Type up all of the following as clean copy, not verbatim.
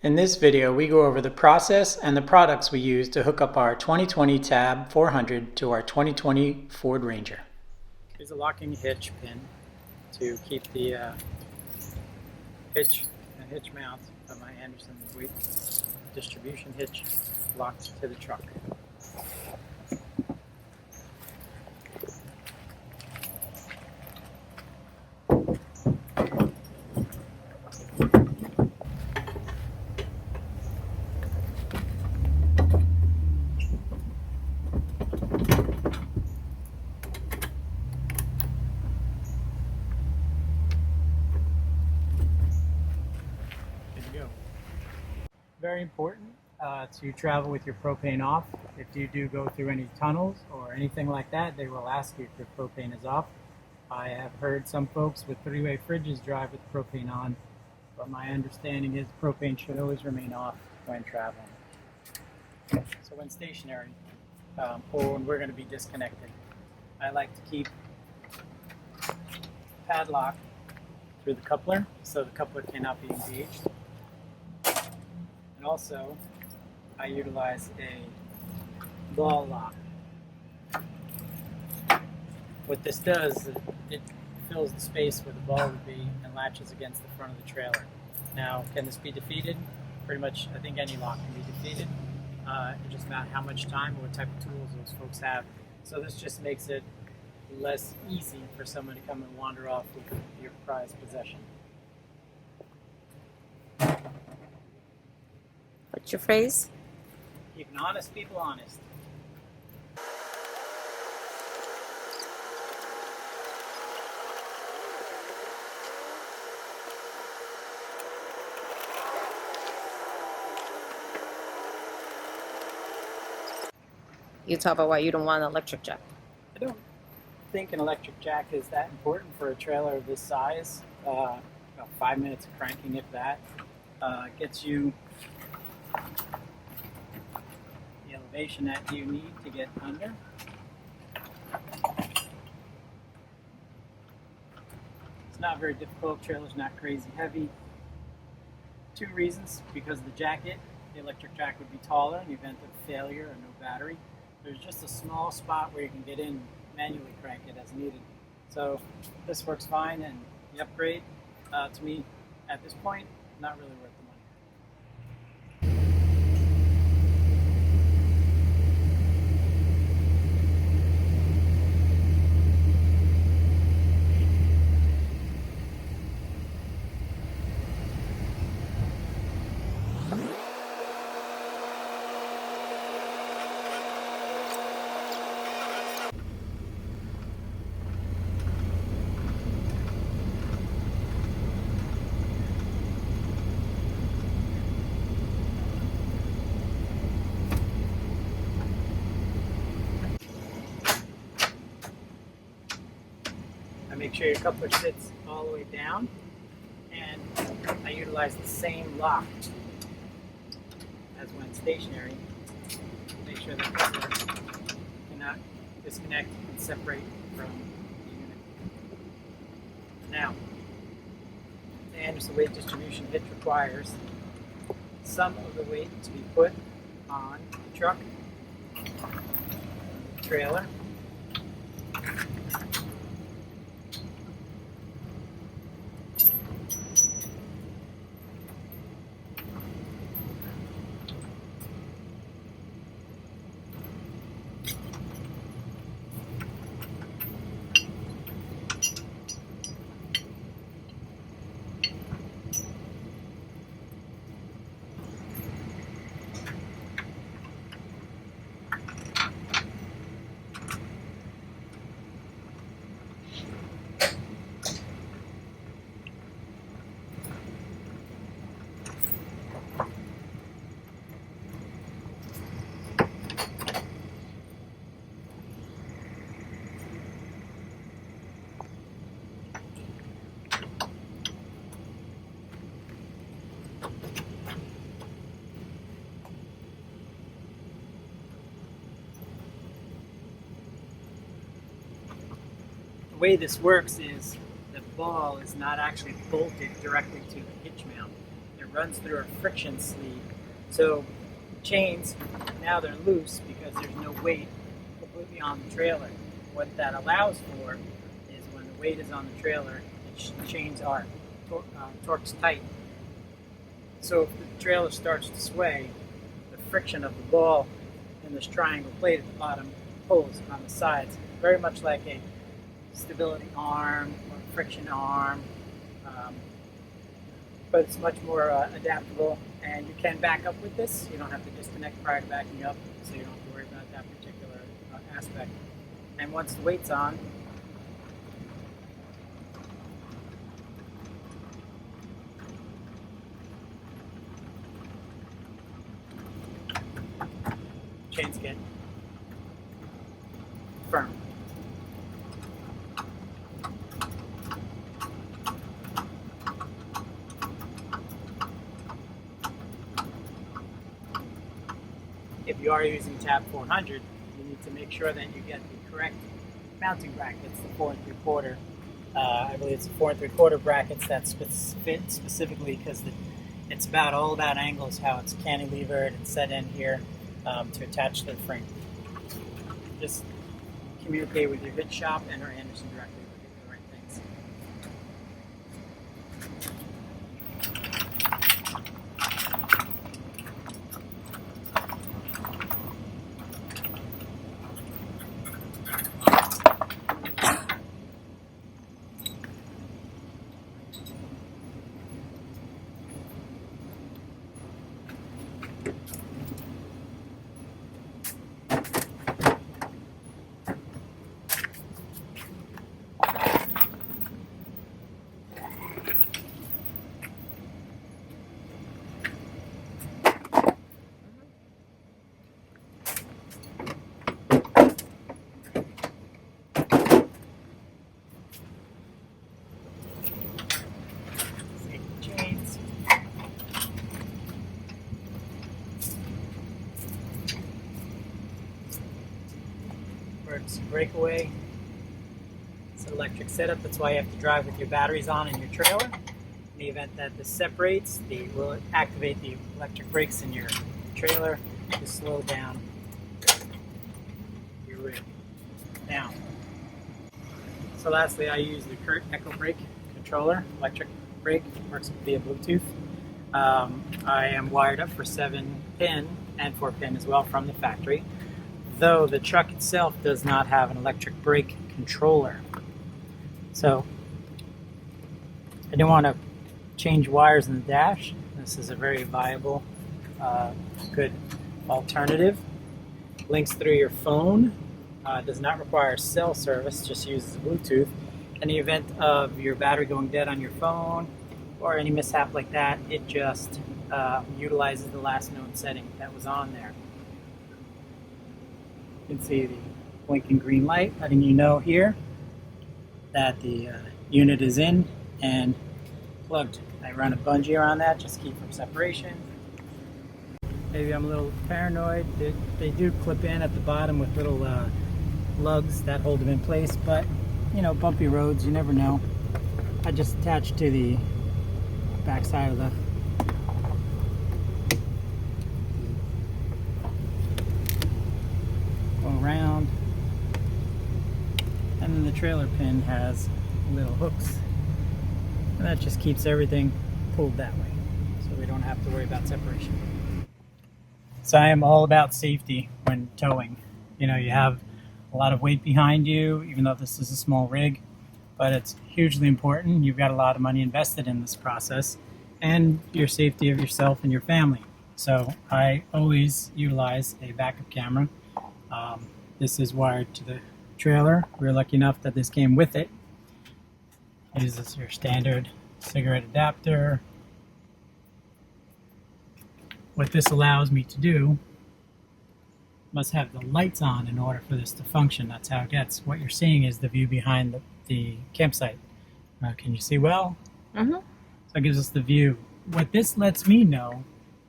In this video, we go over the process and the products we use to hook up our 2020 Tab 400 to our 2020 Ford Ranger. Here's a locking hitch pin to keep the hitch mount of my Andersen WHD distribution hitch locked to the truck. Very important to travel with your propane off. If you do go through any tunnels or anything like that, they will ask you if your propane is off. I have heard some folks with three-way fridges drive with propane on, but my understanding is propane should always remain off when traveling. So when stationary, or when we're going to be disconnected, I like to keep padlock through the coupler so the coupler cannot be engaged. Also, I utilize a ball lock. What this does, it fills the space where the ball would be and latches against the front of the trailer. Now, can this be defeated? Pretty much, I think any lock can be defeated. It's just about how much time or what type of tools those folks have. So this just makes it less easy for someone to come and wander off with your prized possession. What's your phrase? Keeping honest people honest. You talk about why you don't want an electric jack. I don't think an electric jack is that important for a trailer of this size. About 5 minutes of cranking, if that. Gets you the elevation that you need to get under. It's not very difficult. Trailer's not crazy heavy. 2 reasons: because of the jacket, the electric jack would be taller in the event of failure or no battery. There's just a small spot where you can get in, manually crank it as needed. So this works fine, and the upgrade, to me, at this point, not really worth the money. Make sure your coupler sits all the way down, and I utilize the same lock as when stationary. Make sure the coupler cannot disconnect and separate from the unit. Now, the Andersen weight distribution hitch requires some of the weight to be put on the truck, trailer, the way this works is the ball is not actually bolted directly to the hitch mount. It runs through a friction sleeve. So chains, now they're loose because there's no weight completely on the trailer. What that allows for is when the weight is on the trailer, the chains are torqued tight. So if the trailer starts to sway, the friction of the ball in this triangle plate at the bottom pulls on the sides, very much like a stability arm or friction arm, but it's much more adaptable, and you can back up with this. You don't have to disconnect prior to backing up, so you don't have to worry about that particular aspect. And once the weight's on, chains get firm. If you are using tab 400, you need to make sure that you get the correct mounting brackets, the 4 3/4. I believe it's the 4 3/4 brackets that fit specifically because it's all about angles, how it's cantilevered and set in here to attach to the frame. Just communicate with your Hitch shop and or Andersen directly to get the right things. It's breakaway. It's an electric setup. That's why you have to drive with your batteries on in your trailer. In the event that this separates, will activate the electric brakes in your trailer to slow down your rig. Now, so lastly, I use the Curt Echo Brake controller, electric brake, works via Bluetooth. I am wired up for 7-pin and 4-pin as well from the factory, though the truck itself does not have an electric brake controller. So I didn't want to change wires in the dash. This is a very viable, good alternative. Links through your phone, does not require cell service, just uses Bluetooth. In the event of your battery going dead on your phone or any mishap like that, it just utilizes the last known setting that was on there. You can see the blinking green light letting you know here that the unit is in and plugged. I run a bungee around that, just keep from separation. Maybe I'm a little paranoid. They do clip in at the bottom with little lugs that hold them in place, but you know, bumpy roads, you never know. I just attached to the back side of the around, and then the trailer pin has little hooks, and that just keeps everything pulled that way, so we don't have to worry about separation. So I am all about safety when towing. You know, you have a lot of weight behind you, even though this is a small rig, but it's hugely important. You've got a lot of money invested in this process and your safety of yourself and your family. So I always utilize a backup camera. This is wired to the trailer. We're lucky enough that this came with it. It uses your standard cigarette adapter. What this allows me to do, must have the lights on in order for this to function. That's how it gets. What you're seeing is the view behind the campsite. Can you see well? Mm-hmm. So it gives us the view. What this lets me know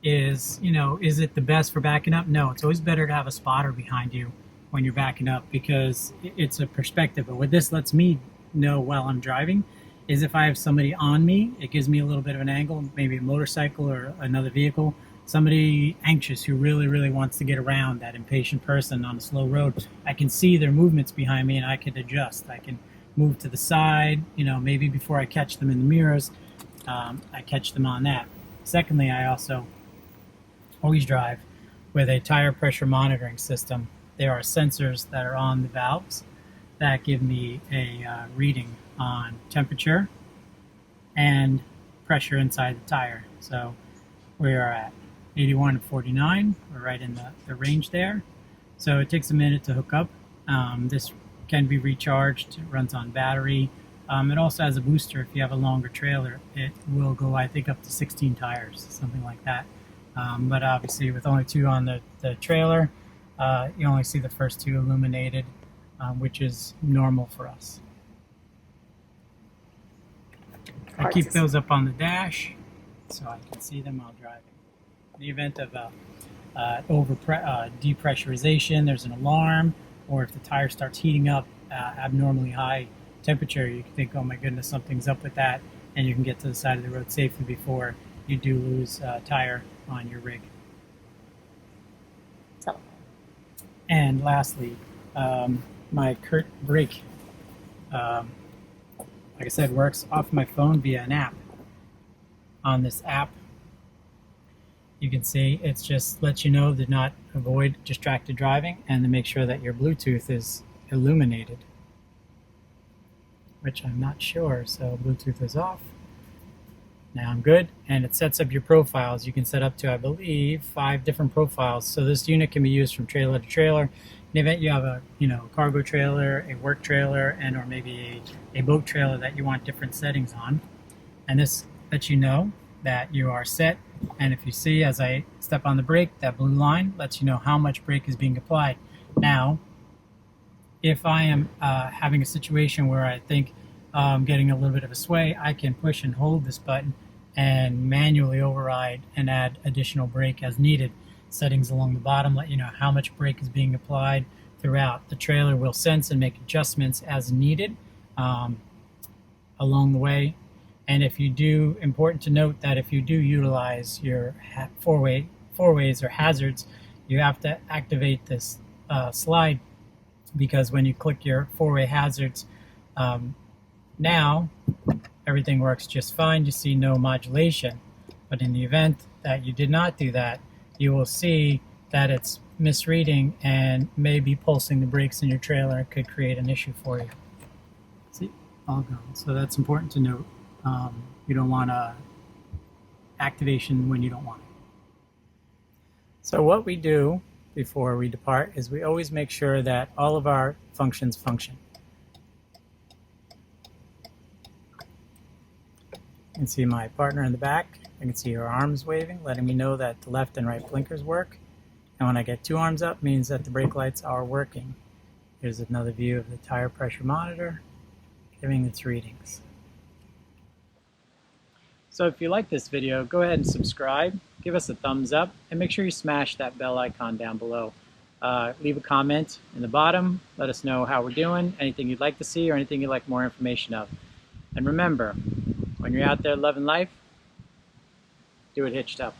is, you know, is it the best for backing up? No, it's always better to have a spotter behind you when you're backing up because it's a perspective. But what this lets me know while I'm driving is if I have somebody on me, it gives me a little bit of an angle, maybe a motorcycle or another vehicle, somebody anxious who really, really wants to get around, that impatient person on a slow road. I can see their movements behind me and I can adjust. I can move to the side, you know, maybe before I catch them in the mirrors, I catch them on that. Secondly, I also always drive with a tire pressure monitoring system. There are sensors that are on the valves that give me a reading on temperature and pressure inside the tire. So we are at 81 and 49. We're right in the range there. So it takes a minute to hook up. This can be recharged. It runs on battery. It also has a booster. If you have a longer trailer, it will go, I think, up to 16 tires, something like that. But obviously with only 2 on the trailer, you only see the first 2 illuminated, which is normal for us. I keep those up on the dash so I can see them while driving. In the event of depressurization, there's an alarm, or if the tire starts heating up abnormally high temperature, you can think, oh my goodness, something's up with that, and you can get to the side of the road safely before you do lose tire on your rig. And lastly, my Curt Brake, like I said, works off my phone via an app. On this app, you can see it's just lets you know to not avoid distracted driving and to make sure that your Bluetooth is illuminated, which I'm not sure, so Bluetooth is off. Now I'm good, and it sets up your profiles. You can set up to, I believe, 5 different profiles. So this unit can be used from trailer to trailer. In the event you have a cargo trailer, a work trailer, and or maybe a boat trailer that you want different settings on. And this lets you know that you are set. And if you see, as I step on the brake, that blue line lets you know how much brake is being applied. Now, if I am having a situation where I think I'm getting a little bit of a sway, I can push and hold this button and manually override and add additional brake as needed. Settings along the bottom let you know how much brake is being applied throughout. The trailer will sense and make adjustments as needed along the way. And if you do, important to note that if you do utilize your four-ways or hazards, you have to activate this slide, because when you click your 4-way hazards, now everything works just fine. You see no modulation. But in the event that you did not do that, you will see that it's misreading and may be pulsing the brakes in your trailer. It could create an issue for you. See, all gone. So that's important to note. You don't want activation when you don't want it. So what we do before we depart is we always make sure that all of our functions function. You can see my partner in the back. I can see her arms waving, letting me know that the left and right blinkers work. And when I get 2 arms up, means that the brake lights are working. Here's another view of the tire pressure monitor, giving its readings. So if you like this video, go ahead and subscribe, give us a thumbs up, and make sure you smash that bell icon down below. Leave a comment in the bottom, let us know how we're doing, anything you'd like to see, or anything you'd like more information of. And remember, when you're out there loving life, do it hitched up.